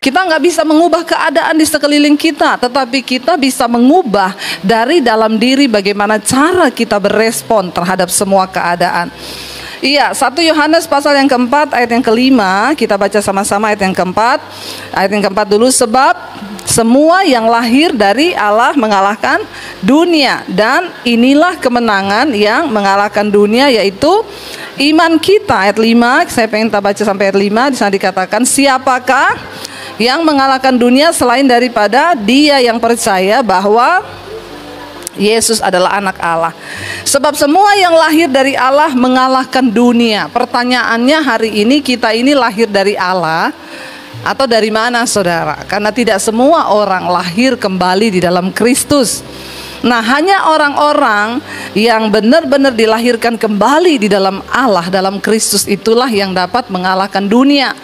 Kita nggak bisa mengubah keadaan di sekeliling kita, tetapi kita bisa mengubah dari dalam diri bagaimana cara kita berespon terhadap semua keadaan. Iya, 1 Yohanes pasal yang keempat ayat yang kelima, kita baca sama-sama ayat yang keempat. Ayat yang keempat dulu, sebab semua yang lahir dari Allah mengalahkan dunia, dan inilah kemenangan yang mengalahkan dunia, yaitu iman kita. Ayat 5, saya pengen kita baca sampai ayat 5, di sana dikatakan, siapakah yang mengalahkan dunia selain daripada dia yang percaya bahwa Yesus adalah anak Allah. Sebab semua yang lahir dari Allah mengalahkan dunia. Pertanyaannya hari ini, kita ini lahir dari Allah atau dari mana, saudara? Karena tidak semua orang lahir kembali di dalam Kristus. Nah, hanya orang-orang yang benar-benar dilahirkan kembali di dalam Allah, dalam Kristus, itulah yang dapat mengalahkan dunia.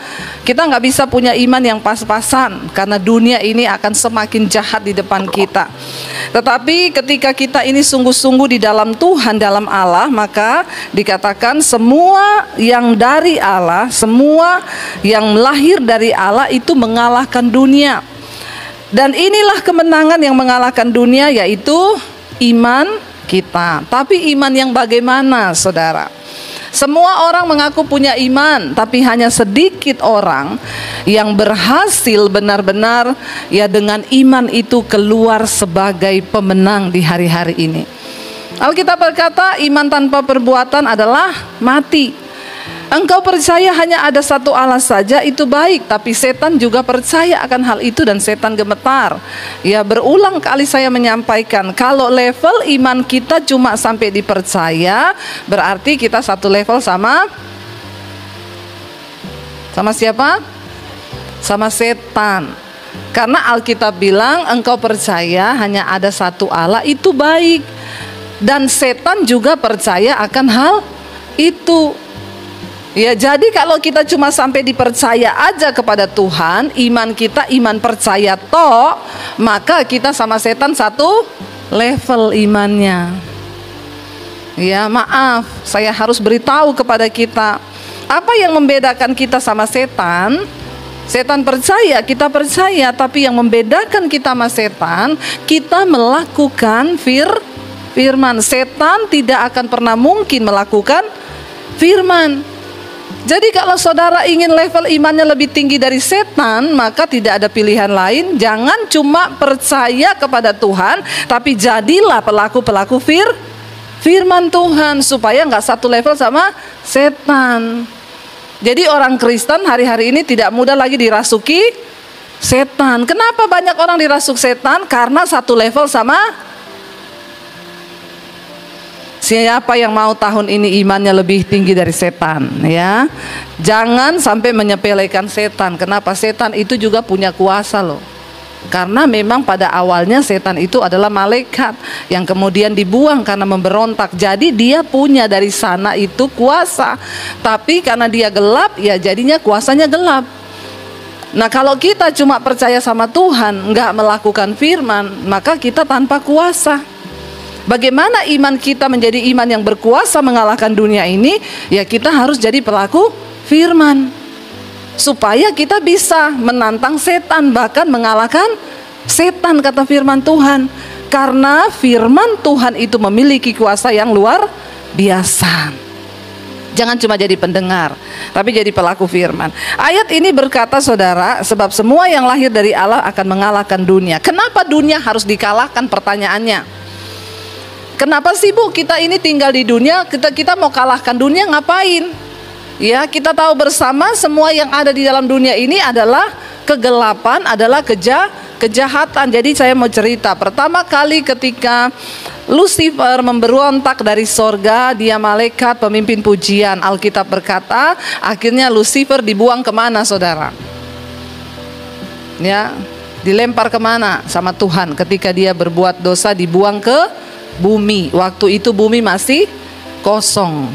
Kita nggak bisa punya iman yang pas-pasan, karena dunia ini akan semakin jahat di depan kita. Tetapi ketika kita ini sungguh-sungguh di dalam Tuhan, dalam Allah, maka dikatakan semua yang dari Allah, semua yang lahir dari Allah itu mengalahkan dunia. Dan inilah kemenangan yang mengalahkan dunia, yaitu iman kita. Tapi iman yang bagaimana, saudara? Semua orang mengaku punya iman, tapi hanya sedikit orang yang berhasil benar-benar ya dengan iman itu keluar sebagai pemenang di hari-hari ini. Alkitab berkata, iman tanpa perbuatan adalah mati. Engkau percaya hanya ada satu Allah saja, itu baik, tapi setan juga percaya akan hal itu dan setan gemetar. Ya, berulang kali saya menyampaikan, kalau level iman kita cuma sampai dipercaya, berarti kita satu level sama siapa? Sama setan. Karena Alkitab bilang engkau percaya hanya ada satu Allah, itu baik, dan setan juga percaya akan hal itu. Ya, jadi kalau kita cuma sampai dipercaya aja kepada Tuhan, iman kita iman percaya toh, maka kita sama setan satu level imannya. Ya, maaf, saya harus beritahu kepada kita, apa yang membedakan kita sama setan? Setan percaya, kita percaya, tapi yang membedakan kita sama setan, kita melakukan firman. Setan tidak akan pernah mungkin melakukan firman. Jadi kalau saudara ingin level imannya lebih tinggi dari setan, maka tidak ada pilihan lain. Jangan cuma percaya kepada Tuhan, tapi jadilah pelaku-pelaku firman Tuhan, supaya nggak satu level sama setan. Jadi orang Kristen hari-hari ini tidak mudah lagi dirasuki setan. Kenapa banyak orang dirasuk setan? Karena satu level sama. Siapa yang mau tahun ini imannya lebih tinggi dari setan, ya? Jangan sampai menyepelekan setan. Kenapa? Setan itu juga punya kuasa loh. Karena memang pada awalnya setan itu adalah malaikat yang kemudian dibuang karena memberontak. Jadi dia punya dari sana itu kuasa. Tapi karena dia gelap, ya jadinya kuasanya gelap. Nah, kalau kita cuma percaya sama Tuhan, nggak melakukan firman, maka kita tanpa kuasa. Bagaimana iman kita menjadi iman yang berkuasa mengalahkan dunia ini? Ya, kita harus jadi pelaku firman, supaya kita bisa menantang setan, bahkan mengalahkan setan, kata firman Tuhan. Karena firman Tuhan itu memiliki kuasa yang luar biasa. Jangan cuma jadi pendengar, tapi jadi pelaku firman. Ayat ini berkata, saudara, sebab semua yang lahir dari Allah akan mengalahkan dunia. Kenapa dunia harus dikalahkan? Pertanyaannya, kenapa sih Bu kita ini tinggal di dunia, kita mau kalahkan dunia ngapain? Ya, kita tahu bersama semua yang ada di dalam dunia ini adalah kegelapan, adalah kejahatan. Jadi saya mau cerita, pertama kali ketika Lucifer memberontak dari sorga, dia malaikat pemimpin pujian. Alkitab berkata, akhirnya Lucifer dibuang kemana, saudara? Ya, dilempar kemana sama Tuhan ketika dia berbuat dosa, dibuang ke bumi. Waktu itu bumi masih kosong.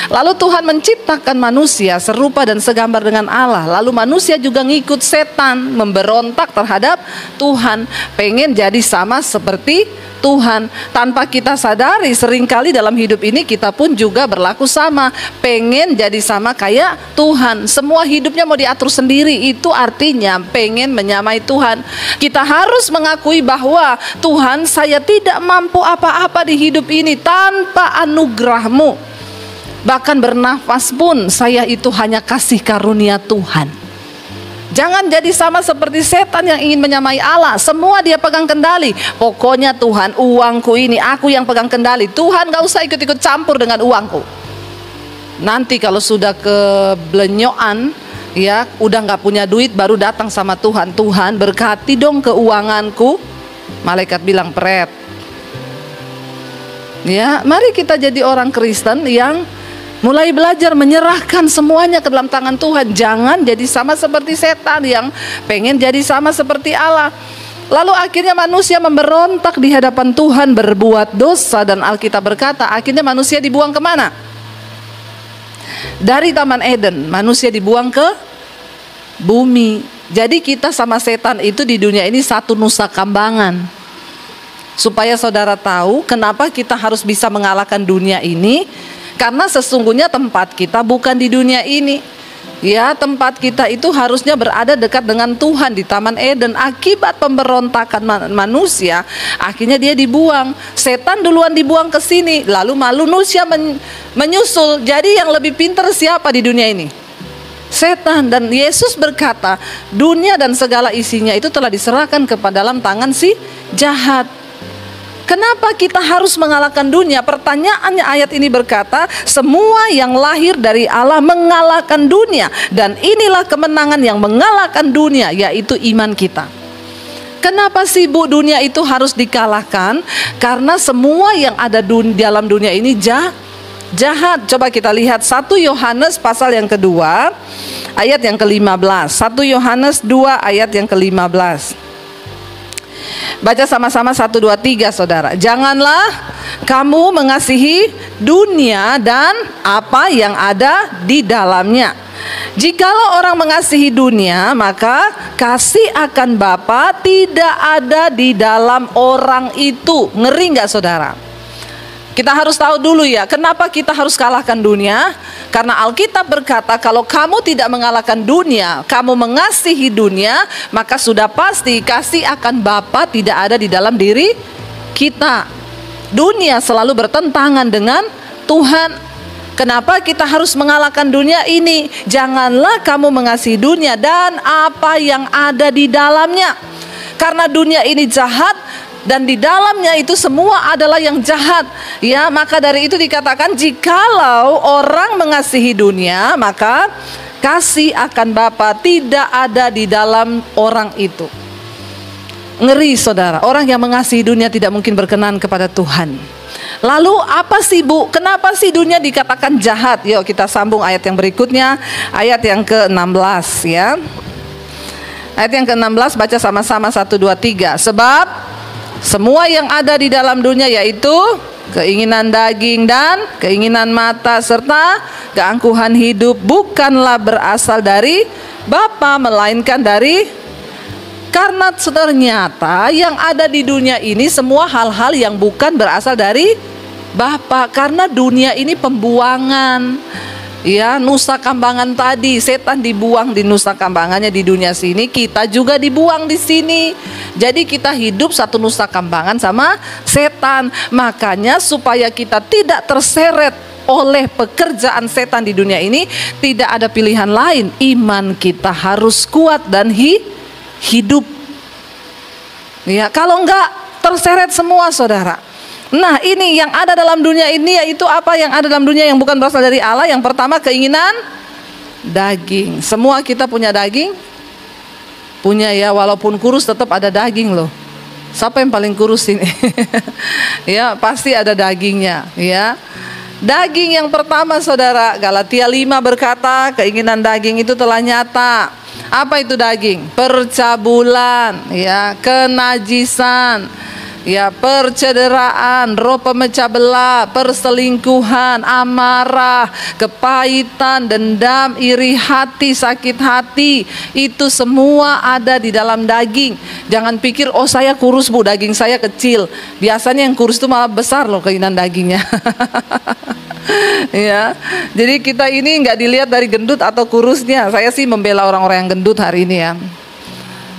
Lalu Tuhan menciptakan manusia serupa dan segambar dengan Allah. Lalu manusia juga ngikut setan, memberontak terhadap Tuhan, pengen jadi sama seperti Tuhan. Tanpa kita sadari, seringkali dalam hidup ini kita pun juga berlaku sama, pengen jadi sama kayak Tuhan. Semua hidupnya mau diatur sendiri, itu artinya pengen menyamai Tuhan. Kita harus mengakui bahwa Tuhan, saya tidak mampu apa-apa di hidup ini tanpa anugerah-Mu. Bahkan bernafas pun saya itu hanya kasih karunia Tuhan. Jangan jadi sama seperti setan yang ingin menyamai Allah. Semua dia pegang kendali. Pokoknya Tuhan, uangku ini aku yang pegang kendali. Tuhan gak usah ikut-ikut campur dengan uangku. Nanti kalau sudah keblenyoan, ya udah gak punya duit, baru datang sama Tuhan. Tuhan berkati dong keuanganku. Malaikat bilang pret. Ya, mari kita jadi orang Kristen yang mulai belajar menyerahkan semuanya ke dalam tangan Tuhan. Jangan jadi sama seperti setan yang pengen jadi sama seperti Allah. Lalu akhirnya manusia memberontak di hadapan Tuhan, berbuat dosa, dan Alkitab berkata akhirnya manusia dibuang kemana? Dari Taman Eden manusia dibuang ke bumi. Jadi kita sama setan itu di dunia ini satu nusa kambangan. Supaya saudara tahu kenapa kita harus bisa mengalahkan dunia ini. Karena sesungguhnya tempat kita bukan di dunia ini. Ya, tempat kita itu harusnya berada dekat dengan Tuhan di Taman Eden. Akibat pemberontakan manusia, akhirnya dia dibuang. Setan duluan dibuang ke sini, lalu manusia menyusul. Jadi yang lebih pintar siapa di dunia ini? Setan. Dan Yesus berkata, dunia dan segala isinya itu telah diserahkan kepada dalam tangan si jahat. Kenapa kita harus mengalahkan dunia? Pertanyaannya ayat ini berkata, semua yang lahir dari Allah mengalahkan dunia. Dan inilah kemenangan yang mengalahkan dunia, yaitu iman kita. Kenapa sih Bu dunia itu harus dikalahkan? Karena semua yang ada dalam dunia ini jahat. Coba kita lihat 1 Yohanes pasal yang kedua, ayat yang ke-15. 1 Yohanes 2 ayat yang ke-15. Baca sama-sama 1, 2, 3 saudara. Janganlah kamu mengasihi dunia dan apa yang ada di dalamnya. Jikalau orang mengasihi dunia, maka kasih akan Bapa tidak ada di dalam orang itu. Ngeri nggak saudara? Kita harus tahu dulu ya, kenapa kita harus kalahkan dunia? Karena Alkitab berkata kalau kamu tidak mengalahkan dunia, kamu mengasihi dunia, maka sudah pasti kasih akan Bapa tidak ada di dalam diri kita. Dunia selalu bertentangan dengan Tuhan. Kenapa kita harus mengalahkan dunia ini? Janganlah kamu mengasihi dunia dan apa yang ada di dalamnya. Karena dunia ini jahat, dan di dalamnya itu semua adalah yang jahat. Ya, maka dari itu dikatakan jikalau orang mengasihi dunia, maka kasih akan Bapa tidak ada di dalam orang itu. Ngeri saudara, orang yang mengasihi dunia tidak mungkin berkenan kepada Tuhan. Lalu apa sih Bu? Kenapa sih dunia dikatakan jahat? Yuk kita sambung ayat yang berikutnya, ayat yang ke-16 ya. Ayat yang ke-16 baca sama-sama 1, 2, 3. Sebab semua yang ada di dalam dunia, yaitu keinginan daging dan keinginan mata serta keangkuhan hidup, bukanlah berasal dari Bapa, melainkan dari, karena ternyata yang ada di dunia ini semua hal-hal yang bukan berasal dari Bapa. Karena dunia ini pembuangan. Ya, nusa kambangan tadi, setan dibuang di nusa kambangannya di dunia sini, kita juga dibuang di sini. Jadi kita hidup satu nusa kambangan sama setan. Makanya supaya kita tidak terseret oleh pekerjaan setan di dunia ini, tidak ada pilihan lain. Iman kita harus kuat dan hidup. Ya, kalau enggak terseret semua saudara. Nah, ini yang ada dalam dunia ini, yaitu apa yang ada dalam dunia yang bukan berasal dari Allah. Yang pertama keinginan daging. Semua kita punya daging? Punya ya, walaupun kurus tetap ada daging loh. Siapa yang paling kurus ini? Ya, pasti ada dagingnya ya. Daging yang pertama saudara, Galatia 5 berkata keinginan daging itu telah nyata. Apa itu daging? Percabulan ya, kenajisan, Ya, percederaan, roh pemecah belah, perselingkuhan, amarah, kepahitan, dendam, iri hati, sakit hati, itu semua ada di dalam daging. Jangan pikir, oh saya kurus bu, daging saya kecil. Biasanya yang kurus itu malah besar loh keinginan dagingnya. Ya, jadi kita ini nggak dilihat dari gendut atau kurusnya. Saya sih membela orang-orang yang gendut hari ini ya.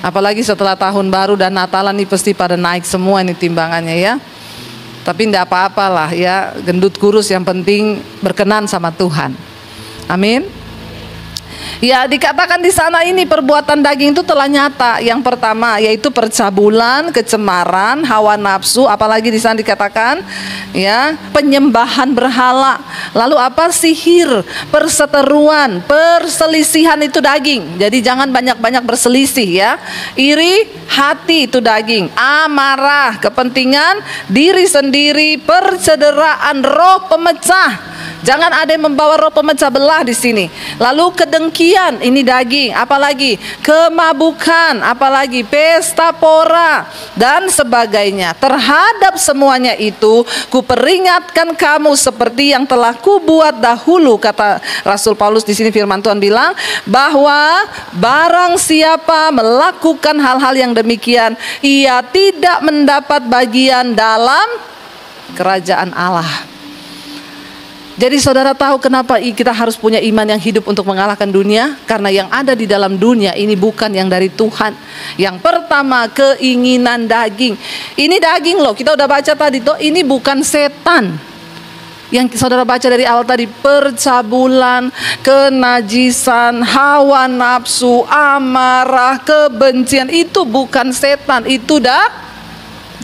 Apalagi setelah tahun baru dan Natalan nih pasti pada naik semua ini timbangannya ya. Tapi tidak apa-apalah ya, gendut kurus yang penting berkenan sama Tuhan. Amin. Ya, dikatakan di sana ini perbuatan daging itu telah nyata. Yang pertama yaitu percabulan, kecemaran, hawa nafsu, apalagi di sana dikatakan ya, penyembahan berhala. Lalu apa? Sihir, perseteruan, perselisihan itu daging. Jadi jangan banyak-banyak berselisih ya. Iri hati itu daging, amarah, kepentingan diri sendiri, percederaan, roh pemecah. Jangan ada yang membawa roh pemecah belah di sini. Lalu kedengkian, ini daging. Apalagi kemabukan, apalagi pesta pora dan sebagainya. Terhadap semuanya itu, kuperingatkan kamu seperti yang telah kubuat dahulu, kata Rasul Paulus di sini. Firman Tuhan bilang bahwa barang siapa melakukan hal-hal yang demikian, ia tidak mendapat bagian dalam kerajaan Allah. Jadi saudara tahu kenapa kita harus punya iman yang hidup untuk mengalahkan dunia? Karena yang ada di dalam dunia ini bukan yang dari Tuhan. Yang pertama, keinginan daging. Ini daging loh, kita udah baca tadi tuh, ini bukan setan. Yang saudara baca dari awal tadi, percabulan, kenajisan, hawa nafsu, amarah, kebencian, itu bukan setan, itu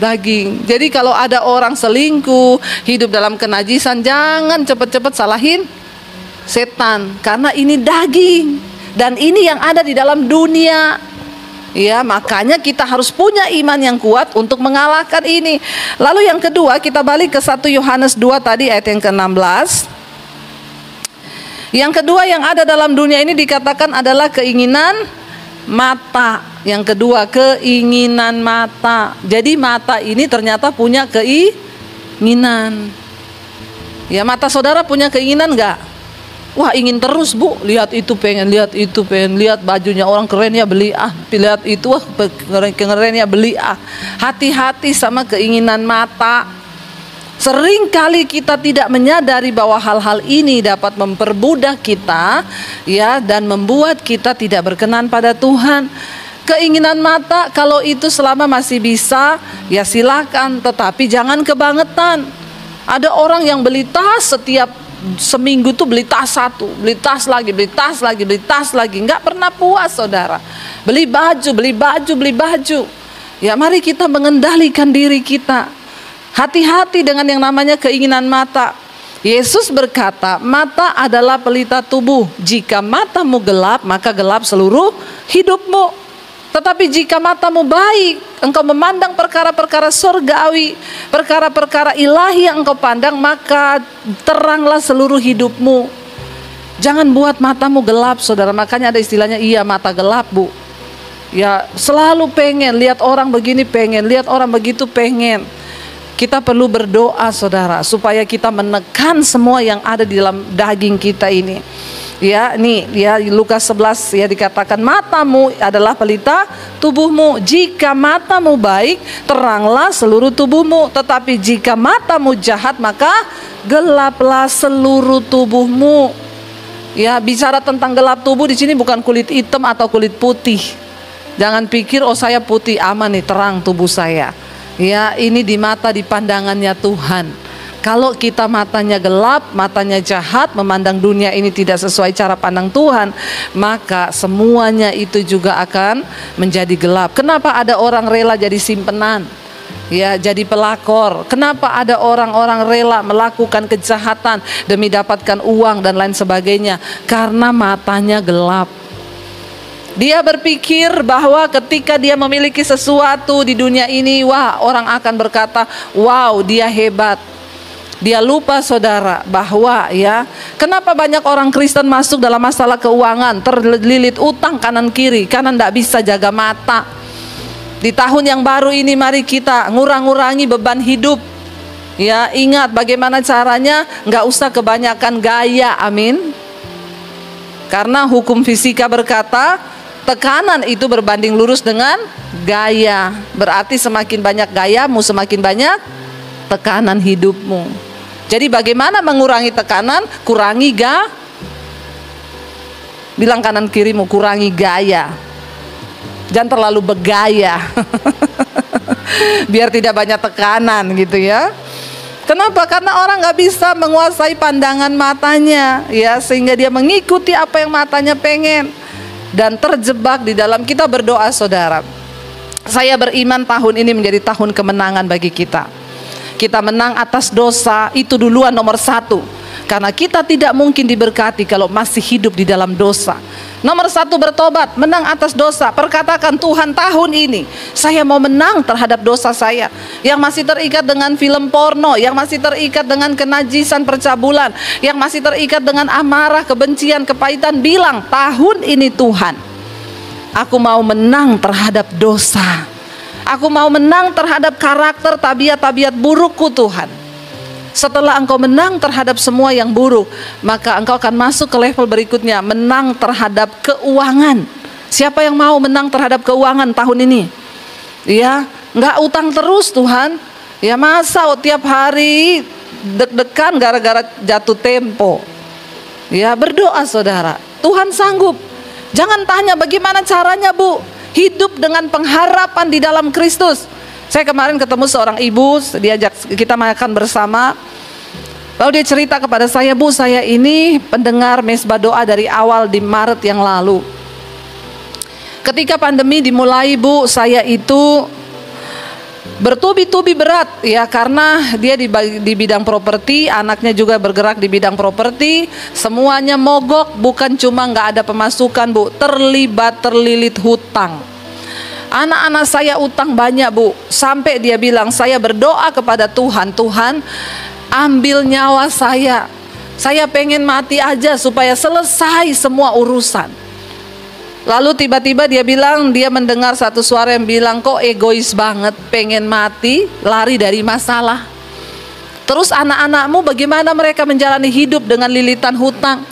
daging. Jadi kalau ada orang selingkuh, hidup dalam kenajisan, jangan cepat-cepat salahin setan, karena ini daging dan ini yang ada di dalam dunia. Ya, makanya kita harus punya iman yang kuat untuk mengalahkan ini. Lalu yang kedua, kita balik ke 1 Yohanes 2 tadi ayat yang ke-16. Yang kedua yang ada dalam dunia ini dikatakan adalah keinginan mata. Yang kedua, keinginan mata. Jadi mata ini ternyata punya keinginan. Ya, mata saudara punya keinginan enggak? Wah, ingin terus bu, lihat itu pengen, lihat itu pengen, lihat bajunya orang keren ya beli ah, lihat itu wah keren ya beli ah. Hati-hati sama keinginan mata. Sering kali kita tidak menyadari bahwa hal-hal ini dapat memperbudak kita ya, dan membuat kita tidak berkenan pada Tuhan. Keinginan mata kalau itu selama masih bisa ya silakan, tetapi jangan kebangetan. Ada orang yang beli tas setiap seminggu tuh beli tas satu, beli tas lagi, beli tas lagi, beli tas lagi, nggak pernah puas saudara. Beli baju, beli baju, beli baju. Ya, mari kita mengendalikan diri kita. Hati-hati dengan yang namanya keinginan mata. Yesus berkata, mata adalah pelita tubuh. Jika matamu gelap, maka gelap seluruh hidupmu. Tetapi jika matamu baik, engkau memandang perkara-perkara surgawi, perkara-perkara ilahi yang engkau pandang, maka teranglah seluruh hidupmu. Jangan buat matamu gelap saudara. Makanya ada istilahnya, iya mata gelap bu. Ya, selalu pengen lihat orang begini, pengen lihat orang begitu, pengen. Kita perlu berdoa saudara, supaya kita menekan semua yang ada di dalam daging kita ini. Ya, nih ya, Lukas 11 ya dikatakan, matamu adalah pelita tubuhmu. Jika matamu baik, teranglah seluruh tubuhmu. Tetapi jika matamu jahat, maka gelaplah seluruh tubuhmu. Ya, bicara tentang gelap tubuh di sini bukan kulit hitam atau kulit putih. Jangan pikir oh saya putih aman nih, terang tubuh saya. Ya, ini di mata, di pandangannya Tuhan. Kalau kita matanya gelap, matanya jahat, memandang dunia ini tidak sesuai cara pandang Tuhan, maka semuanya itu juga akan menjadi gelap. Kenapa ada orang rela jadi simpenan? Ya, jadi pelakor. Kenapa ada orang-orang rela melakukan kejahatan demi dapatkan uang dan lain sebagainya? Karena matanya gelap. Dia berpikir bahwa ketika dia memiliki sesuatu di dunia ini, wah, orang akan berkata, wow, dia hebat. Dia lupa saudara bahwa ya, kenapa banyak orang Kristen masuk dalam masalah keuangan, terlilit utang kanan kiri, karena tidak bisa jaga mata. Di tahun yang baru ini mari kita ngurang-ngurangi beban hidup. Ya, ingat bagaimana caranya, nggak usah kebanyakan gaya, amin. Karena hukum fisika berkata, tekanan itu berbanding lurus dengan gaya. Berarti semakin banyak gayamu, semakin banyak tekanan hidupmu. Jadi bagaimana mengurangi tekanan? Kurangi bilang kanan kirimu, kurangi gaya. Jangan terlalu bergaya. Biar tidak banyak tekanan gitu ya. Kenapa? Karena orang nggak bisa menguasai pandangan matanya, ya, sehingga dia mengikuti apa yang matanya pengen dan terjebak di dalam. Kita berdoa, saudara. Saya beriman tahun ini menjadi tahun kemenangan bagi kita. Kita menang atas dosa, itu duluan nomor satu. Karena kita tidak mungkin diberkati kalau masih hidup di dalam dosa. Nomor satu, bertobat, menang atas dosa. Perkatakan, Tuhan, tahun ini saya mau menang terhadap dosa saya yang masih terikat dengan film porno, yang masih terikat dengan kenajisan percabulan, yang masih terikat dengan amarah, kebencian, kepahitan. Bilang, tahun ini Tuhan, aku mau menang terhadap dosa. Aku mau menang terhadap karakter, tabiat-tabiat burukku, Tuhan. Setelah engkau menang terhadap semua yang buruk, maka engkau akan masuk ke level berikutnya, menang terhadap keuangan. Siapa yang mau menang terhadap keuangan tahun ini? Ya, nggak utang terus, Tuhan. Ya, masa tiap hari deg-degan gara-gara jatuh tempo. Ya, berdoa, saudara. Tuhan sanggup. Jangan tanya bagaimana caranya, Bu. Hidup dengan pengharapan di dalam Kristus. Saya kemarin ketemu seorang ibu, diajak kita makan bersama. Lalu dia cerita kepada saya, Bu, saya ini pendengar mesbah doa dari awal di Maret yang lalu. Ketika pandemi dimulai, Bu, saya itu bertubi-tubi berat, ya, karena dia di bidang properti, anaknya juga bergerak di bidang properti, semuanya mogok, bukan cuma nggak ada pemasukan, Bu, terlilit hutang. Anak-anak saya utang banyak, Bu. Sampai dia bilang, saya berdoa kepada Tuhan, Tuhan, ambil nyawa saya. Saya pengen mati aja supaya selesai semua urusan. Lalu tiba-tiba dia bilang, dia mendengar satu suara yang bilang, kok egois banget, pengen mati, lari dari masalah. Terus anak-anakmu bagaimana mereka menjalani hidup dengan lilitan hutang?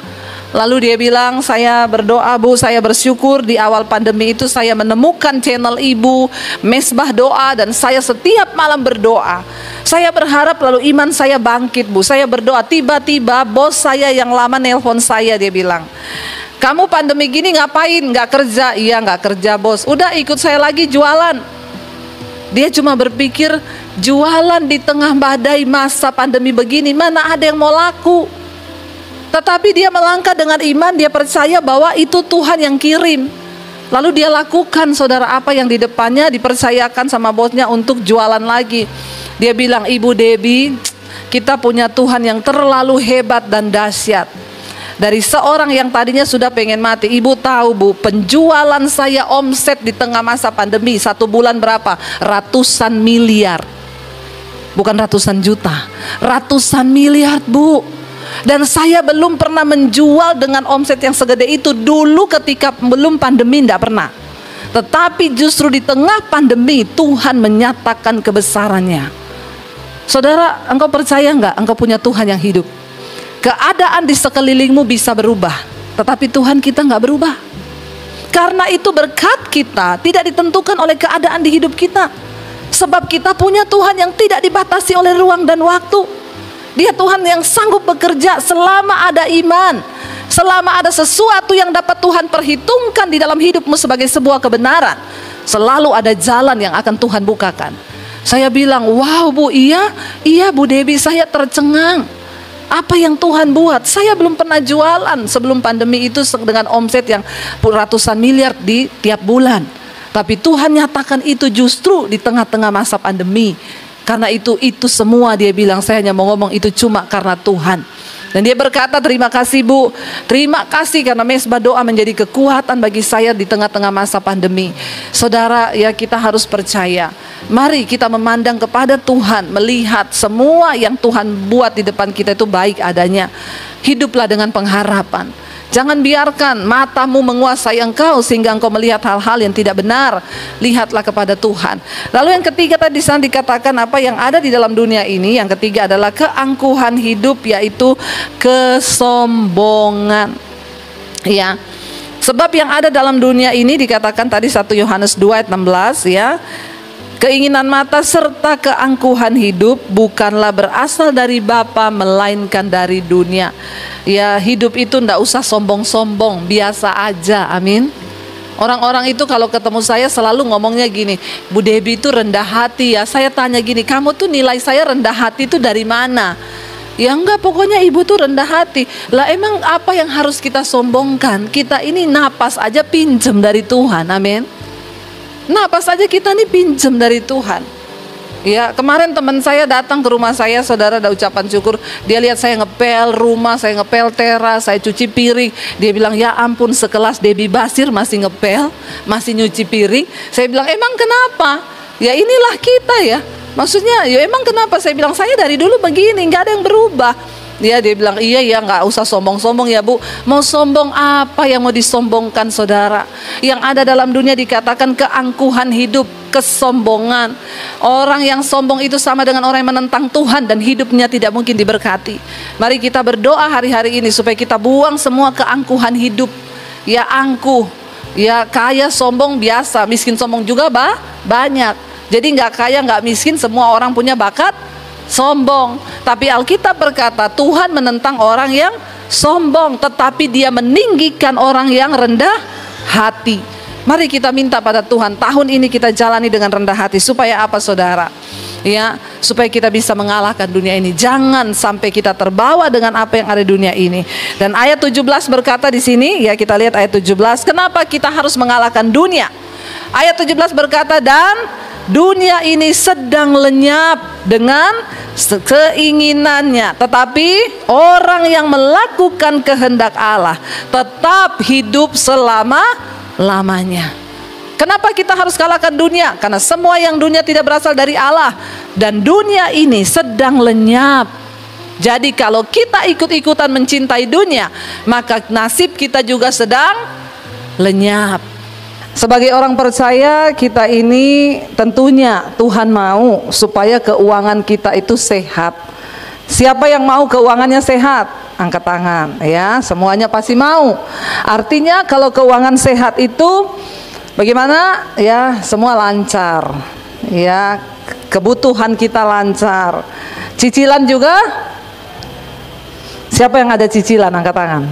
Lalu dia bilang, saya berdoa, Bu, saya bersyukur di awal pandemi itu saya menemukan channel Ibu, mesbah doa, dan saya setiap malam berdoa. Saya berharap lalu iman saya bangkit, Bu. Saya berdoa, tiba-tiba bos saya yang lama nelpon saya, dia bilang, kamu pandemi gini ngapain? Nggak kerja? Iya, nggak kerja, Bos. Udah ikut saya lagi jualan. Dia cuma berpikir, jualan di tengah badai masa pandemi begini, mana ada yang mau laku? Tetapi dia melangkah dengan iman, dia percaya bahwa itu Tuhan yang kirim. Lalu dia lakukan, saudara, apa yang di depannya dipercayakan sama bosnya untuk jualan lagi. Dia bilang, Ibu Debbie, kita punya Tuhan yang terlalu hebat dan dahsyat. Dari seorang yang tadinya sudah pengen mati, Ibu tahu, Bu, penjualan saya omset di tengah masa pandemi 1 bulan berapa? Ratusan miliar. Bukan ratusan juta, ratusan miliar, Bu. Dan saya belum pernah menjual dengan omset yang segede itu dulu ketika belum pandemi, tidak pernah. Tetapi justru di tengah pandemi Tuhan menyatakan kebesarannya. Saudara, engkau percaya nggak engkau punya Tuhan yang hidup? Keadaan di sekelilingmu bisa berubah, tetapi Tuhan kita nggak berubah. Karena itu berkat kita tidak ditentukan oleh keadaan di hidup kita. Sebab kita punya Tuhan yang tidak dibatasi oleh ruang dan waktu. Dia Tuhan yang sanggup bekerja selama ada iman, selama ada sesuatu yang dapat Tuhan perhitungkan di dalam hidupmu sebagai sebuah kebenaran. Selalu ada jalan yang akan Tuhan bukakan. Saya bilang, wow, Bu, iya Bu Debbie, saya tercengang. Apa yang Tuhan buat? Saya belum pernah jualan sebelum pandemi itu dengan omset yang ratusan miliar di tiap bulan. Tapi Tuhan nyatakan itu justru di tengah-tengah masa pandemi. Karena itu semua dia bilang, saya hanya mau ngomong itu cuma karena Tuhan. Dan dia berkata, terima kasih, Bu. Terima kasih karena mesbah doa menjadi kekuatan bagi saya di tengah-tengah masa pandemi. Saudara, ya, kita harus percaya. Mari kita memandang kepada Tuhan, melihat semua yang Tuhan buat di depan kita itu baik adanya. Hiduplah dengan pengharapan. Jangan biarkan matamu menguasai engkau sehingga engkau melihat hal-hal yang tidak benar. Lihatlah kepada Tuhan. Lalu yang ketiga tadi di sana dikatakan apa yang ada di dalam dunia ini. Yang ketiga adalah keangkuhan hidup, yaitu kesombongan. Ya. Sebab yang ada dalam dunia ini dikatakan tadi 1 Yohanes 2 ayat 16 ya. Keinginan mata serta keangkuhan hidup bukanlah berasal dari Bapa melainkan dari dunia. Ya, hidup itu ndak usah sombong-sombong, biasa aja. Amin. Orang-orang itu kalau ketemu saya selalu ngomongnya gini, Bu Debbie itu rendah hati ya. Saya tanya gini, kamu tuh nilai saya rendah hati itu dari mana? Ya enggak, pokoknya ibu tuh rendah hati. Lah emang apa yang harus kita sombongkan? Kita ini napas aja pinjem dari Tuhan. Amin. Napas aja kita nih pinjem dari Tuhan. Ya, kemarin teman saya datang ke rumah saya, saudara, ada ucapan syukur. Dia lihat saya ngepel rumah, saya ngepel teras, saya cuci piring. Dia bilang, ya ampun, sekelas Debbie Basir masih ngepel, masih nyuci piring. Saya bilang, emang kenapa? Ya inilah kita ya. Maksudnya, ya emang kenapa? Saya bilang, saya dari dulu begini, nggak ada yang berubah. Dia bilang, iya ya, nggak usah sombong-sombong ya Bu. Mau sombong apa yang mau disombongkan, saudara? Yang ada dalam dunia dikatakan keangkuhan hidup, kesombongan. Orang yang sombong itu sama dengan orang yang menentang Tuhan dan hidupnya tidak mungkin diberkati. Mari kita berdoa hari-hari ini supaya kita buang semua keangkuhan hidup. Ya angkuh, ya kaya sombong biasa, miskin sombong juga banyak. Jadi nggak kaya nggak miskin, semua orang punya bakat sombong. Tapi Alkitab berkata Tuhan menentang orang yang sombong, tetapi Dia meninggikan orang yang rendah hati. Mari kita minta pada Tuhan, tahun ini kita jalani dengan rendah hati. Supaya apa, saudara? Ya, supaya kita bisa mengalahkan dunia ini. Jangan sampai kita terbawa dengan apa yang ada di dunia ini. Dan ayat 17 berkata di sini, ya kita lihat ayat 17, kenapa kita harus mengalahkan dunia? Ayat 17 berkata, dan dunia ini sedang lenyap dengan keinginannya, tetapi orang yang melakukan kehendak Allah tetap hidup selama-lamanya. Kenapa kita harus kalahkan dunia? Karena semua yang dunia tidak berasal dari Allah, dan dunia ini sedang lenyap. Jadi kalau kita ikut-ikutan mencintai dunia, maka nasib kita juga sedang lenyap. Sebagai orang percaya, kita ini tentunya Tuhan mau supaya keuangan kita itu sehat. Siapa yang mau keuangannya sehat? Angkat tangan ya, semuanya pasti mau. Artinya kalau keuangan sehat itu bagaimana? Ya, semua lancar. Ya, kebutuhan kita lancar. Cicilan juga? Siapa yang ada cicilan? Angkat tangan.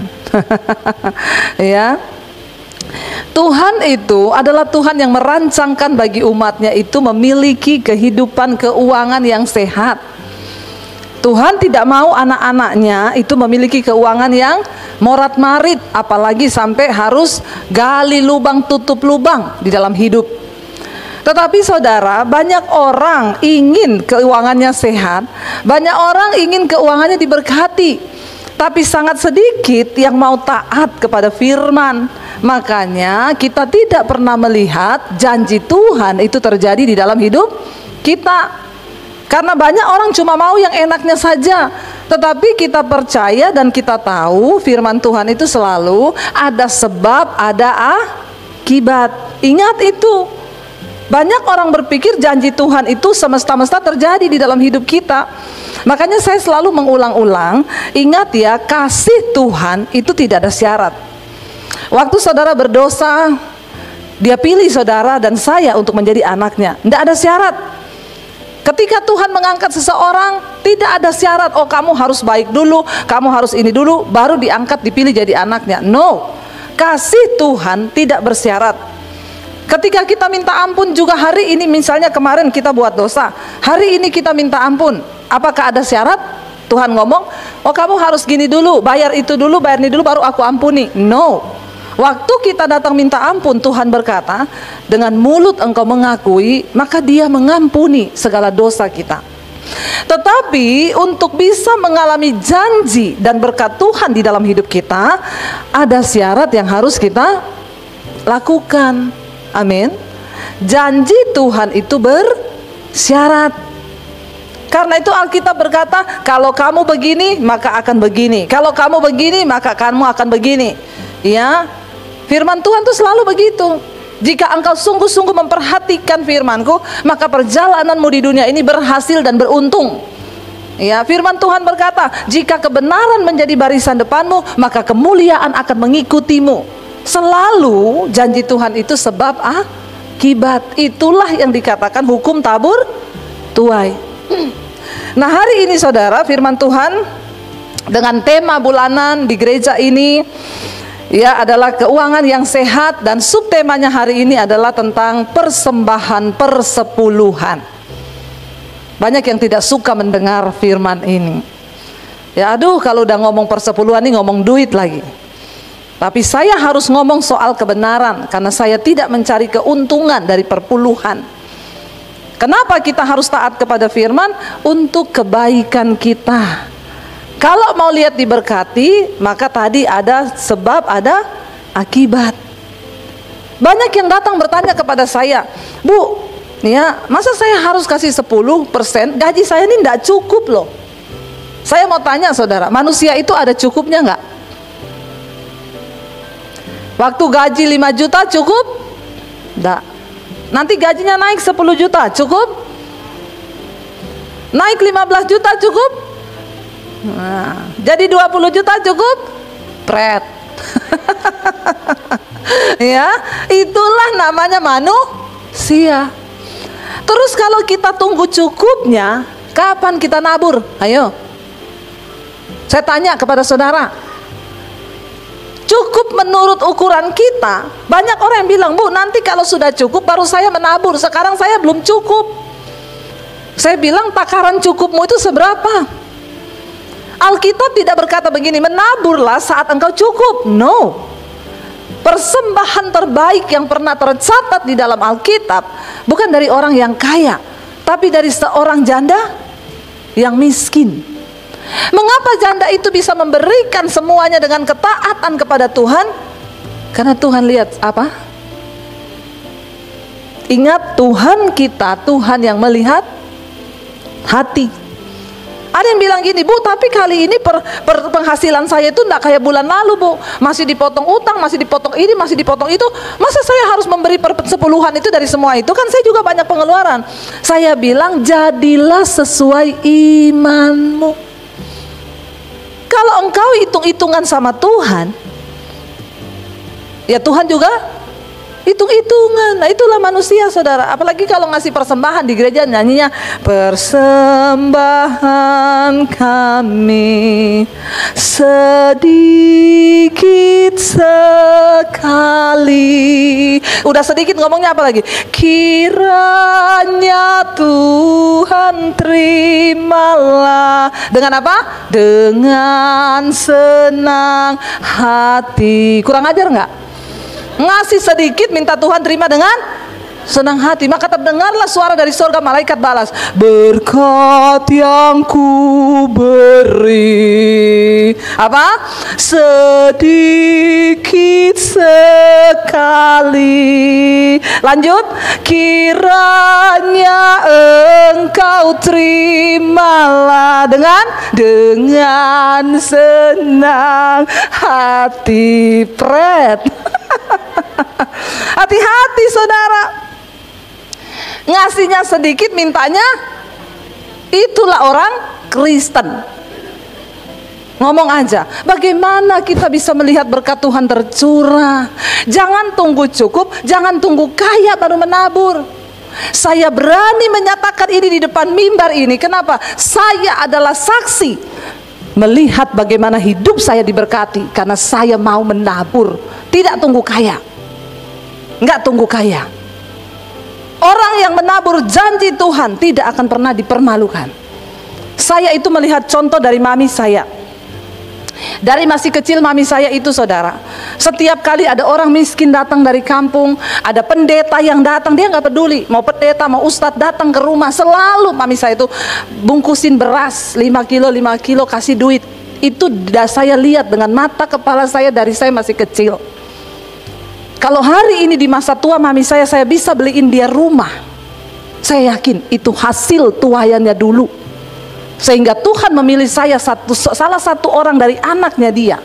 Ya. Tuhan itu adalah Tuhan yang merancangkan bagi umatnya itu memiliki kehidupan keuangan yang sehat. Tuhan tidak mau anak-anaknya itu memiliki keuangan yang morat-marit, apalagi sampai harus gali lubang tutup lubang di dalam hidup. Tetapi saudara, banyak orang ingin keuangannya sehat, banyak orang ingin keuangannya diberkati, tapi sangat sedikit yang mau taat kepada firman. Makanya kita tidak pernah melihat janji Tuhan itu terjadi di dalam hidup kita. Karena banyak orang cuma mau yang enaknya saja. Tetapi kita percaya dan kita tahu firman Tuhan itu selalu ada sebab, ada akibat. Ingat itu. Banyak orang berpikir janji Tuhan itu semesta-mesta terjadi di dalam hidup kita. Makanya saya selalu mengulang-ulang, ingat ya, kasih Tuhan itu tidak ada syarat. Waktu saudara berdosa, Dia pilih saudara dan saya untuk menjadi anaknya. Tidak ada syarat. Ketika Tuhan mengangkat seseorang, tidak ada syarat, oh kamu harus baik dulu, kamu harus ini dulu, baru diangkat, dipilih jadi anaknya. No, kasih Tuhan tidak bersyarat. Ketika kita minta ampun juga hari ini, misalnya kemarin kita buat dosa, hari ini kita minta ampun, apakah ada syarat? Tuhan ngomong, oh kamu harus gini dulu, bayar itu dulu, bayar ini dulu, baru aku ampuni. No. Waktu kita datang minta ampun, Tuhan berkata, dengan mulut engkau mengakui, maka Dia mengampuni segala dosa kita. Tetapi untuk bisa mengalami janji dan berkat Tuhan di dalam hidup kita, ada syarat yang harus kita lakukan. Amin. Janji Tuhan itu bersyarat. Karena itu Alkitab berkata, kalau kamu begini maka akan begini, kalau kamu begini maka kamu akan begini. Ya, firman Tuhan itu selalu begitu. Jika engkau sungguh-sungguh memperhatikan firman-Ku, maka perjalananmu di dunia ini berhasil dan beruntung. Ya, firman Tuhan berkata, jika kebenaran menjadi barisan depanmu, maka kemuliaan akan mengikutimu. Selalu janji Tuhan itu sebab akibat. Itulah yang dikatakan hukum tabur tuai. Nah, hari ini saudara, firman Tuhan dengan tema bulanan di gereja ini ya adalah keuangan yang sehat, dan subtemanya hari ini adalah tentang persembahan persepuluhan. Banyak yang tidak suka mendengar firman ini. Ya aduh, kalau udah ngomong persepuluhan ini ngomong duit lagi. Tapi saya harus ngomong soal kebenaran, karena saya tidak mencari keuntungan dari perpuluhan. Kenapa kita harus taat kepada firman? Untuk kebaikan kita. Kalau mau lihat diberkati, maka tadi ada sebab, ada akibat. Banyak yang datang bertanya kepada saya, Bu, ya, masa saya harus kasih 10%? Gaji saya ini tidak cukup loh. Saya mau tanya saudara, manusia itu ada cukupnya nggak? Waktu gaji 5 juta cukup? Enggak. Nanti gajinya naik 10 juta cukup? Naik 15 juta cukup? Nah, jadi 20 juta cukup? Pret. Ya, itulah namanya manusia. Terus kalau kita tunggu cukupnya, kapan kita nabur? Ayo, saya tanya kepada saudara, cukup menurut ukuran kita? Banyak orang yang bilang, Bu, nanti kalau sudah cukup baru saya menabur, sekarang saya belum cukup. Saya bilang, takaran cukupmu itu seberapa? Alkitab tidak berkata begini, menaburlah saat engkau cukup. No. Persembahan terbaik yang pernah tercatat di dalam Alkitab bukan dari orang yang kaya, tapi dari seorang janda yang miskin. Mengapa janda itu bisa memberikan semuanya dengan ketaatan kepada Tuhan? Karena Tuhan lihat apa? Ingat, Tuhan kita, Tuhan yang melihat hati. Ada yang bilang gini, Bu, tapi kali ini penghasilan saya itu enggak kayak bulan lalu, Bu. Masih dipotong utang, masih dipotong ini, masih dipotong itu. Masa saya harus memberi persepuluhan itu dari semua itu? Kan saya juga banyak pengeluaran. Saya bilang, jadilah sesuai imanmu. Kalau engkau hitung-hitungan sama Tuhan, ya Tuhan juga hitung-hitungan. Nah, itulah manusia saudara. Apalagi kalau ngasih persembahan di gereja, nyanyinya persembahan kami sedikit sekali. Udah sedikit ngomongnya apa lagi? Kiranya Tuhan terimalah. Dengan apa? Dengan senang hati. Kurang ajar nggak? Ngasih sedikit minta Tuhan terima dengan senang hati. Maka terdengarlah suara dari surga, malaikat balas, berkat yang ku beri apa? Sedikit sekali. Lanjut, kiranya engkau terimalah dengan senang hati. Pret. Hati-hati saudara, ngasihnya sedikit mintanya, itulah orang Kristen. Ngomong aja, bagaimana kita bisa melihat berkat Tuhan tercurah? Jangan tunggu cukup, jangan tunggu kaya baru menabur. Saya berani menyatakan ini di depan mimbar ini. Kenapa? Saya adalah saksi melihat bagaimana hidup saya diberkati, karena saya mau menabur. Tidak tunggu kaya, nggak tunggu kaya. Orang yang menabur janji Tuhan tidak akan pernah dipermalukan. Saya itu melihat contoh dari mami saya. Dari masih kecil mami saya itu saudara, setiap kali ada orang miskin datang dari kampung, ada pendeta yang datang, dia nggak peduli mau pendeta mau ustadz datang ke rumah, selalu mami saya itu bungkusin beras 5 kilo kasih duit. Itu saya lihat dengan mata kepala saya dari saya masih kecil. Kalau hari ini di masa tua mami saya bisa beliin dia rumah, saya yakin itu hasil tuayannya dulu. Sehingga Tuhan memilih saya salah satu orang dari anaknya Dia.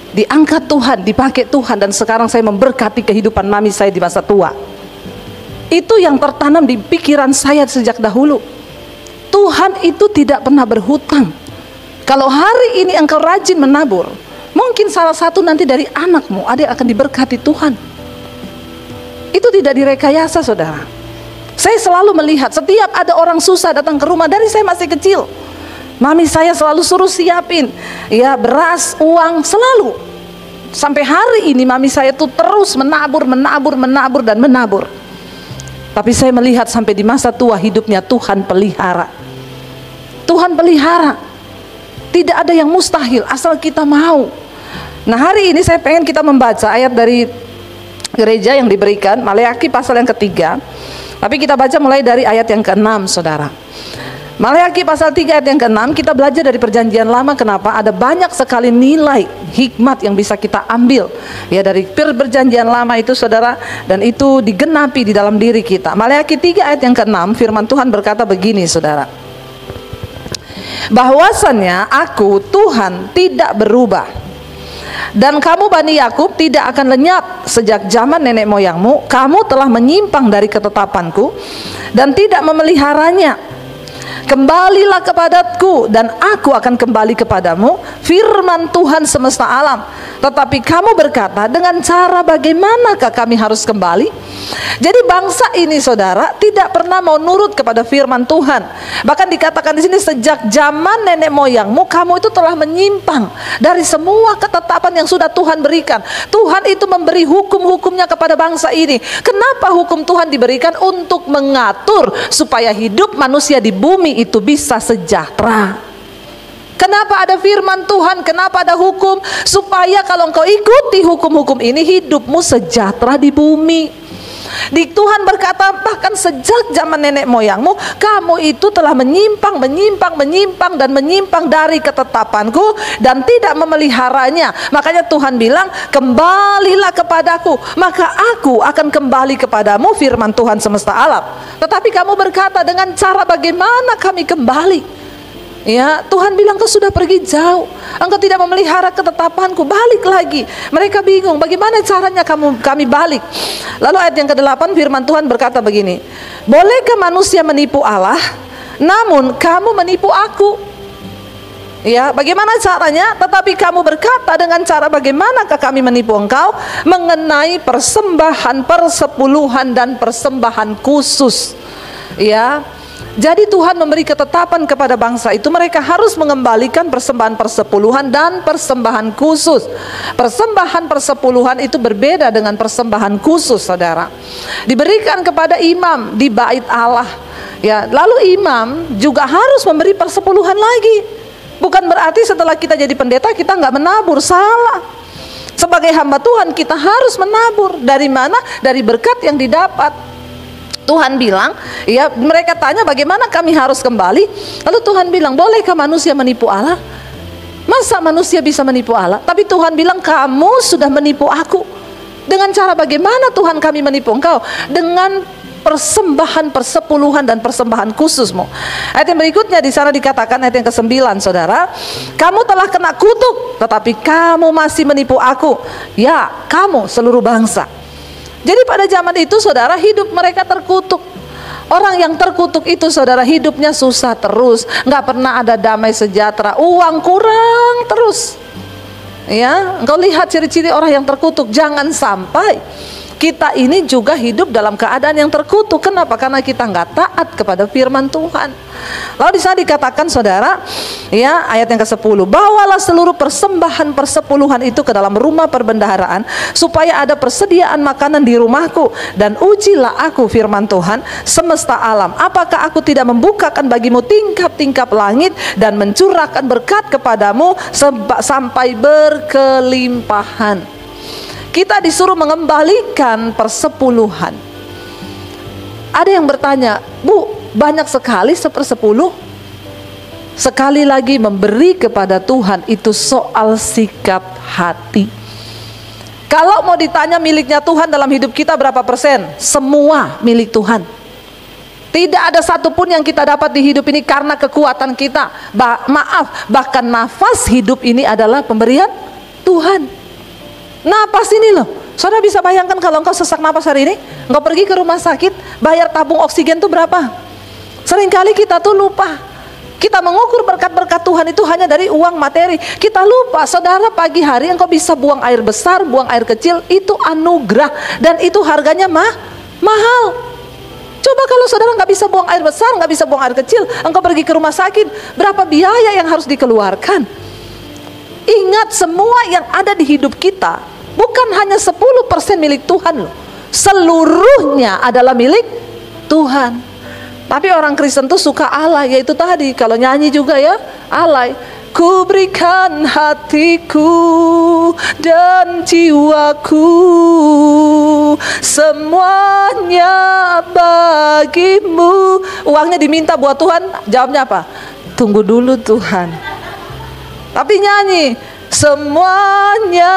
Diangkat Tuhan, dipakai Tuhan, dan sekarang saya memberkati kehidupan mami saya di masa tua. Itu yang tertanam di pikiran saya sejak dahulu. Tuhan itu tidak pernah berhutang. Kalau hari ini engkau rajin menabur, mungkin salah satu nanti dari anakmu ada yang akan diberkati Tuhan. Itu tidak direkayasa, saudara. Saya selalu melihat setiap ada orang susah datang ke rumah dari saya masih kecil. Mami saya selalu suruh siapin ya beras, uang, selalu. Sampai hari ini mami saya tuh terus menabur dan menabur. Tapi saya melihat sampai di masa tua hidupnya Tuhan pelihara. Tuhan pelihara. Tidak ada yang mustahil asal kita mau. Nah, hari ini saya pengen kita membaca ayat dari gereja yang diberikan, Maleakhi pasal yang ketiga. Tapi kita baca mulai dari ayat yang ke-6, saudara. Maleakhi pasal 3 ayat yang ke-6, kita belajar dari perjanjian lama. Kenapa? Ada banyak sekali nilai hikmat yang bisa kita ambil ya dari perjanjian lama itu, saudara, dan itu digenapi di dalam diri kita. Maleakhi 3 ayat yang ke-6, firman Tuhan berkata begini, saudara. Bahwasannya aku Tuhan tidak berubah, dan kamu Bani Yakub tidak akan lenyap. Sejak zaman nenek moyangmu kamu telah menyimpang dari ketetapanku dan tidak memeliharanya. Kembalilah kepadaku dan aku akan kembali kepadamu, firman Tuhan semesta alam. Tetapi kamu berkata, dengan cara bagaimanakah kami harus kembali? Jadi bangsa ini, saudara, tidak pernah mau nurut kepada firman Tuhan. Bahkan dikatakan di sini, sejak zaman nenek moyangmu kamu itu telah menyimpang dari semua ketetapan yang sudah Tuhan berikan. Tuhan itu memberi hukum-hukumnya kepada bangsa ini. Kenapa hukum Tuhan diberikan? Untuk mengatur supaya hidup manusia di bumi itu bisa sejahtera. Kenapa ada firman Tuhan? Kenapa ada hukum? Supaya kalau engkau ikuti hukum-hukum ini, hidupmu sejahtera di bumi. Tuhan berkata, bahkan sejak zaman nenek moyangmu kamu itu telah menyimpang dan menyimpang dari ketetapanku dan tidak memeliharanya. Makanya Tuhan bilang, kembalilah kepadaku, maka aku akan kembali kepadamu, firman Tuhan semesta alam. Tetapi kamu berkata, dengan cara bagaimana kami kembali? Ya, Tuhan bilang, kau sudah pergi jauh, engkau tidak memelihara ketetapanku, balik lagi. Mereka bingung, bagaimana caranya kami balik? Lalu ayat yang ke-8 firman Tuhan berkata begini, bolehkah manusia menipu Allah? Namun kamu menipu aku. Ya, bagaimana caranya? Tetapi kamu berkata, dengan cara bagaimanakah kami menipu engkau? Mengenai persembahan persepuluhan dan persembahan khusus. Ya, jadi Tuhan memberi ketetapan kepada bangsa itu, mereka harus mengembalikan persembahan persepuluhan dan persembahan khusus. Persembahan persepuluhan itu berbeda dengan persembahan khusus, saudara. Diberikan kepada imam di bait Allah. Ya, lalu imam juga harus memberi persepuluhan lagi. Bukan berarti setelah kita jadi pendeta kita nggak menabur, salah. Sebagai hamba Tuhan kita harus menabur. Dari mana? Dari berkat yang didapat. Tuhan bilang, ya, mereka tanya bagaimana kami harus kembali. Lalu Tuhan bilang, bolehkah manusia menipu Allah? Masa manusia bisa menipu Allah? Tapi Tuhan bilang, kamu sudah menipu aku. Dengan cara bagaimana Tuhan kami menipu engkau? Dengan persembahan persepuluhan dan persembahan khususmu. Ayat yang berikutnya di sana dikatakan, ayat yang ke-9, saudara, kamu telah kena kutuk, tetapi kamu masih menipu aku. Ya, kamu seluruh bangsa. Jadi pada zaman itu, saudara, hidup mereka terkutuk. Orang yang terkutuk itu, saudara, hidupnya susah terus, nggak pernah ada damai sejahtera, uang kurang terus. Ya, engkau lihat ciri-ciri orang yang terkutuk. Jangan sampai kita ini juga hidup dalam keadaan yang terkutuk. Kenapa? Karena kita nggak taat kepada firman Tuhan. Lalu di sana dikatakan, saudara, ya, ayat yang ke-10, bawalah seluruh persembahan persepuluhan itu ke dalam rumah perbendaharaan, supaya ada persediaan makanan di rumahku, dan ujilah aku, firman Tuhan semesta alam, apakah aku tidak membukakan bagimu tingkap-tingkap langit dan mencurahkan berkat kepadamu sampai berkelimpahan. Kita disuruh mengembalikan persepuluhan. Ada yang bertanya, Bu, banyak sekali 1/10. Sekali lagi, memberi kepada Tuhan itu soal sikap hati. Kalau mau ditanya miliknya Tuhan dalam hidup kita berapa persen? Semua milik Tuhan. Tidak ada satupun yang kita dapat di hidup ini karena kekuatan kita. Bahkan nafas hidup ini adalah pemberian Tuhan. Napas ini loh, saudara bisa bayangkan kalau engkau sesak napas hari ini, engkau pergi ke rumah sakit, bayar tabung oksigen itu berapa? Seringkali kita tuh lupa. Kita mengukur berkat-berkat Tuhan itu hanya dari uang materi. Kita lupa, saudara, pagi hari engkau bisa buang air besar, buang air kecil, itu anugerah. Dan itu harganya mahal. Coba kalau saudara nggak bisa buang air besar, nggak bisa buang air kecil, engkau pergi ke rumah sakit, berapa biaya yang harus dikeluarkan? Ingat, semua yang ada di hidup kita bukan hanya 10% milik Tuhan loh. Seluruhnya adalah milik Tuhan. Tapi orang Kristen tuh suka alay, yaitu tadi kalau nyanyi juga ya, alay. Ku berikan hatiku dan jiwaku, semuanya bagimu. Uangnya diminta buat Tuhan, jawabnya apa? Tunggu dulu Tuhan. Tapi nyanyi, semuanya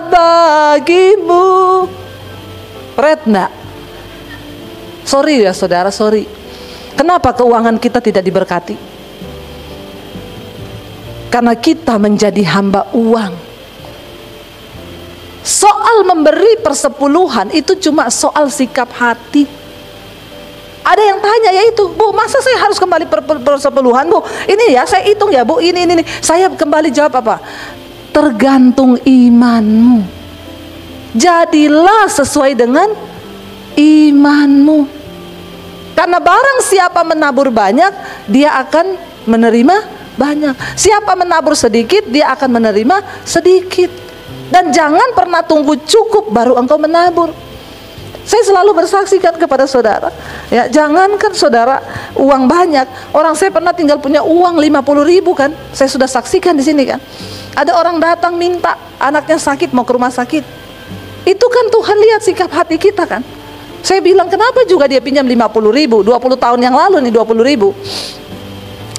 bagimu. Red enggak? Sorry ya saudara, sorry. Kenapa keuangan kita tidak diberkati? Karena kita menjadi hamba uang. Soal memberi persepuluhan itu cuma soal sikap hati. Ada yang tanya, yaitu, Bu, masa saya harus kembali persepuluhan, Bu? Ini ya, saya hitung ya, Bu, ini. Saya kembali jawab apa? Tergantung imanmu. Jadilah sesuai dengan imanmu. Karena barang siapa menabur banyak, dia akan menerima banyak. Siapa menabur sedikit, dia akan menerima sedikit. Dan jangan pernah tunggu cukup baru engkau menabur. Saya selalu bersaksikan kepada saudara, ya, jangankan saudara uang banyak. Orang saya pernah tinggal punya uang 50.000 kan. Saya sudah saksikan di sini kan. Ada orang datang minta, anaknya sakit mau ke rumah sakit. Itu kan Tuhan lihat sikap hati kita kan. Saya bilang, kenapa juga dia pinjam 50.000? 20 tahun yang lalu nih 20.000.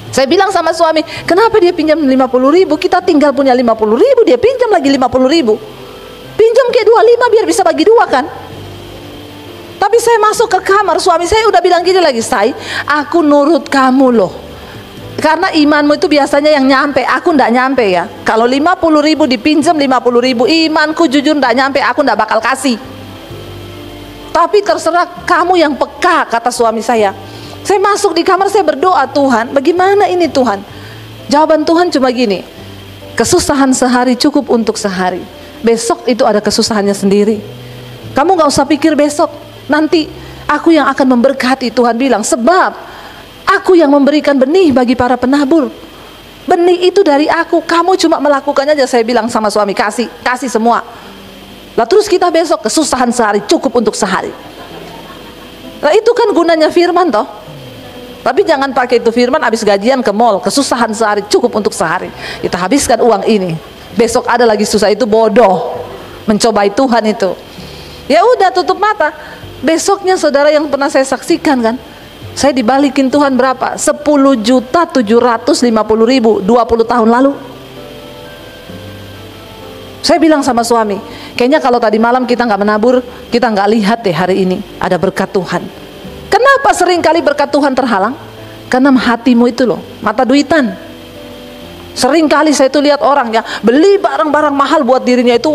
Saya bilang sama suami, kenapa dia pinjam 50.000? Kita tinggal punya 50.000, dia pinjam lagi 50.000. Pinjam ke 25 biar bisa bagi dua kan. Tapi saya masuk ke kamar, suami saya udah bilang gini lagi, aku nurut kamu loh. Karena imanmu itu biasanya yang nyampe, aku ndak nyampe ya. Kalau 50.000 dipinjam 50.000, imanku jujur ndak nyampe, aku ndak bakal kasih. Tapi terserah kamu yang peka, kata suami saya. Saya masuk di kamar, saya berdoa, Tuhan, bagaimana ini Tuhan? Jawaban Tuhan cuma gini, kesusahan sehari cukup untuk sehari. Besok itu ada kesusahannya sendiri. Kamu gak usah pikir besok, nanti aku yang akan memberkati. Tuhan bilang, sebab aku yang memberikan benih bagi para penabur. Benih itu dari aku, kamu cuma melakukannya aja. Saya bilang sama suami, kasih semua. Lah terus kita besok kesusahan sehari cukup untuk sehari. Nah itu kan gunanya firman toh. Tapi jangan pakai itu firman habis gajian ke mall, kesusahan sehari cukup untuk sehari. Kita habiskan uang ini. Besok ada lagi susah, itu bodoh. Mencobai Tuhan itu. Ya udah tutup mata. Besoknya saudara yang pernah saya saksikan kan, saya dibalikin Tuhan berapa? 10.750.000 20 tahun lalu. Saya bilang sama suami, kayaknya kalau tadi malam kita nggak menabur, kita nggak lihat deh hari ini ada berkat Tuhan. Kenapa sering kali berkat Tuhan terhalang? Karena hatimu itu loh, mata duitan. Sering kali saya tuh lihat orang yang beli barang-barang mahal buat dirinya itu,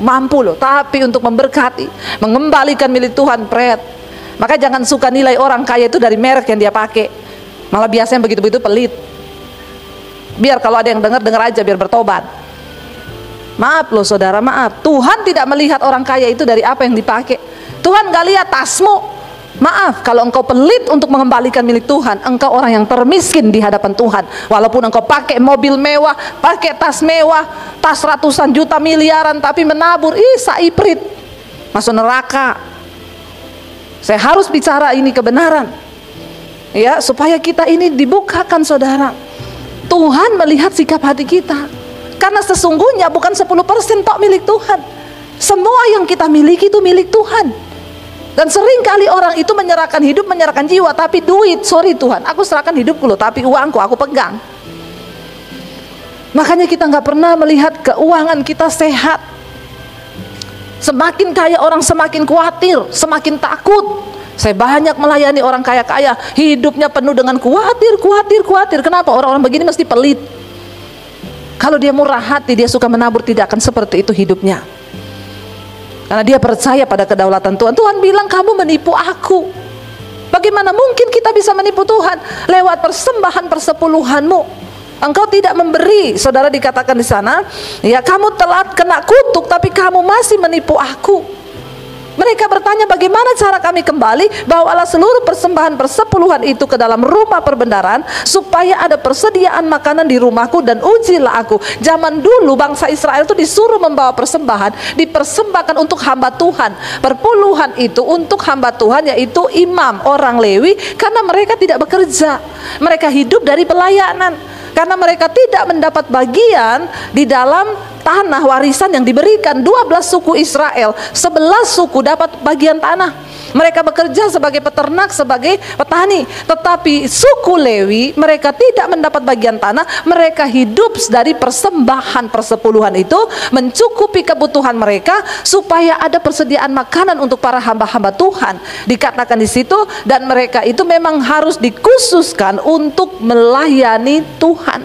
mampu loh. Tapi untuk memberkati, mengembalikan milik Tuhan, pret. Maka jangan suka nilai orang kaya itu dari merek yang dia pakai. Malah biasanya begitu-begitu pelit. Biar kalau ada yang dengar aja biar bertobat. Maaf loh saudara, maaf. Tuhan tidak melihat orang kaya itu dari apa yang dipakai. Tuhan gak lihat tasmu. Maaf, kalau engkau pelit untuk mengembalikan milik Tuhan, engkau orang yang termiskin di hadapan Tuhan. Walaupun engkau pakai mobil mewah, pakai tas mewah, tas ratusan juta miliaran, tapi menabur, saiprit, masuk neraka. Saya harus bicara ini kebenaran, ya, supaya kita ini dibukakan saudara. Tuhan melihat sikap hati kita. Karena sesungguhnya bukan 10% tok milik Tuhan. Semua yang kita miliki itu milik Tuhan. Dan sering kali orang itu menyerahkan hidup, menyerahkan jiwa, tapi duit, sorry Tuhan, aku serahkan hidupku loh, tapi uangku aku pegang. Makanya kita nggak pernah melihat keuangan kita sehat. Semakin kaya orang semakin khawatir, semakin takut. Saya banyak melayani orang kaya-kaya, hidupnya penuh dengan khawatir. Kenapa? Orang-orang begini mesti pelit. Kalau dia murah hati, dia suka menabur, tidak akan seperti itu hidupnya. Karena dia percaya pada kedaulatan Tuhan. Tuhan bilang, kamu menipu aku. Bagaimana mungkin kita bisa menipu Tuhan? Lewat persembahan persepuluhanmu. Engkau tidak memberi. Saudara, dikatakan di sana, ya, kamu telah kena kutuk, tapi kamu masih menipu aku. Mereka bertanya, bagaimana cara kami kembali? Bawalah seluruh persembahan persepuluhan itu ke dalam rumah perbendaharaan, supaya ada persediaan makanan di rumahku, dan ujilah aku. Zaman dulu bangsa Israel itu disuruh membawa persembahan, dipersembahkan untuk hamba Tuhan. Perpuluhan itu untuk hamba Tuhan, yaitu imam, orang Lewi, karena mereka tidak bekerja. Mereka hidup dari pelayanan. Karena mereka tidak mendapat bagian di dalam tanah warisan yang diberikan. 12 suku Israel, 11 suku dapat bagian tanah. Mereka bekerja sebagai peternak, sebagai petani. Tetapi suku Lewi, mereka tidak mendapat bagian tanah. Mereka hidup dari persembahan persepuluhan itu, mencukupi kebutuhan mereka, supaya ada persediaan makanan untuk para hamba-hamba Tuhan. Dikatakan di situ, dan mereka itu memang harus dikhususkan untuk melayani Tuhan.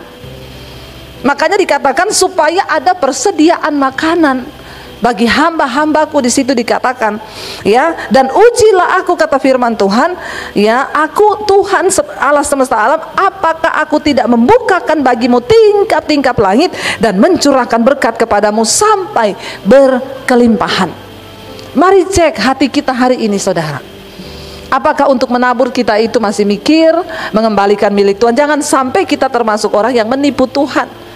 Makanya dikatakan supaya ada persediaan makanan bagi hamba-hambaku. Di situ dikatakan, ya, dan ujilah aku, kata firman Tuhan, ya, aku Tuhan Allah semesta alam, apakah aku tidak membukakan bagimu tingkap-tingkap langit dan mencurahkan berkat kepadamu sampai berkelimpahan. Mari cek hati kita hari ini, saudara. Apakah untuk menabur kita itu masih mikir mengembalikan milik Tuhan? Jangan sampai kita termasuk orang yang menipu Tuhan.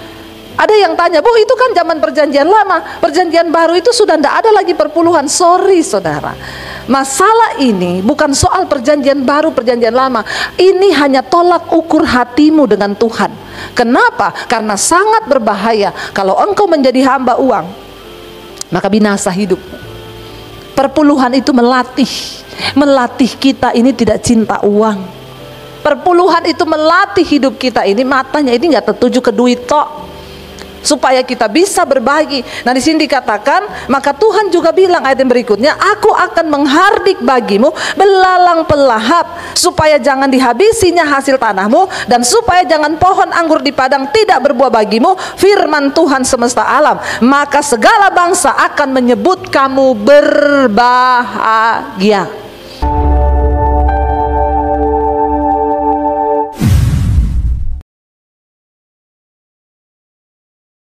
Ada yang tanya, Bu, itu kan zaman perjanjian lama, perjanjian baru itu sudah tidak ada lagi perpuluhan. Sorry saudara, masalah ini bukan soal perjanjian baru, perjanjian lama. Ini hanya tolak ukur hatimu dengan Tuhan. Kenapa? Karena sangat berbahaya kalau engkau menjadi hamba uang, maka binasa hidup. Perpuluhan itu melatih kita ini tidak cinta uang. Perpuluhan itu melatih hidup kita ini, matanya ini nggak tertuju ke duit tok, supaya kita bisa berbagi. Nah, di sini dikatakan, maka Tuhan juga bilang ayat yang berikutnya, aku akan menghardik bagimu belalang pelahap, supaya jangan dihabisinya hasil tanahmu, dan supaya jangan pohon anggur di padang tidak berbuah bagimu, firman Tuhan semesta alam. Maka segala bangsa akan menyebut kamu berbahagia.